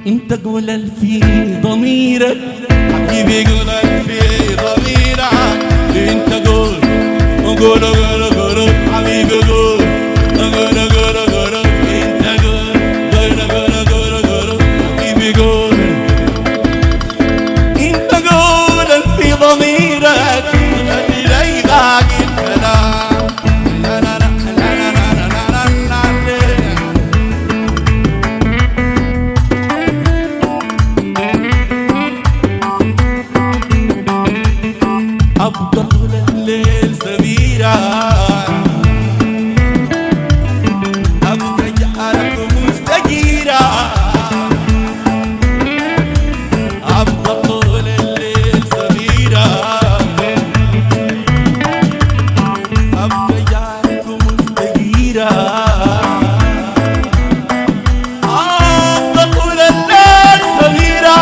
انت قول في ضميرك حبيبي قول في ضميرك. انت قول قول قول قول حبيبي قول قول قول قول. انت قول قول قول قول قول حبيبي قول. انت قول في ضميرك خلي ريقك الكلام. لا لا لا لا لا لا لا لا. أبقى طول الليل سميرة، أبقى جعلك مستجيرة. أبقى طول الليل سميرة، أبقى جعلك مستجيرة. أبقى طول الليل سميرة،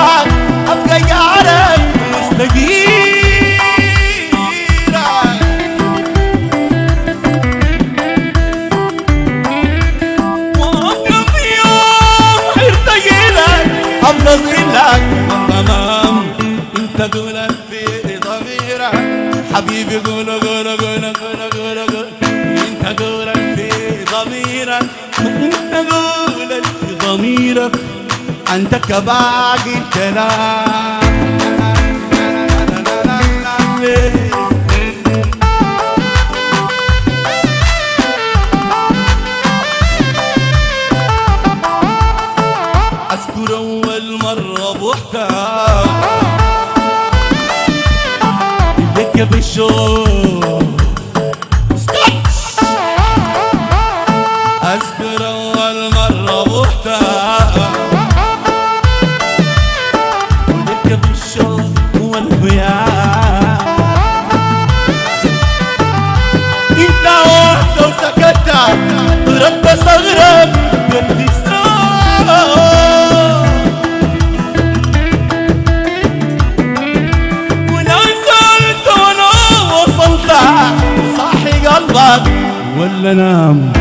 أبقى جعلك مستجيرة. نظرلك تمام. انت قول في ضميرك حبيبي قول قول قول قول قول قول. انت قول في ضميرك، انت قول في ضميرك. انت كباقي الكلام. أذكر أول مرة بوحدة لك بالشوق. أذكر أول مرة بوحدة ولك بالشوق والبيان. انت وحدة وسكتت ضربت صغرك قلبي صاحي قلبك ولا نام.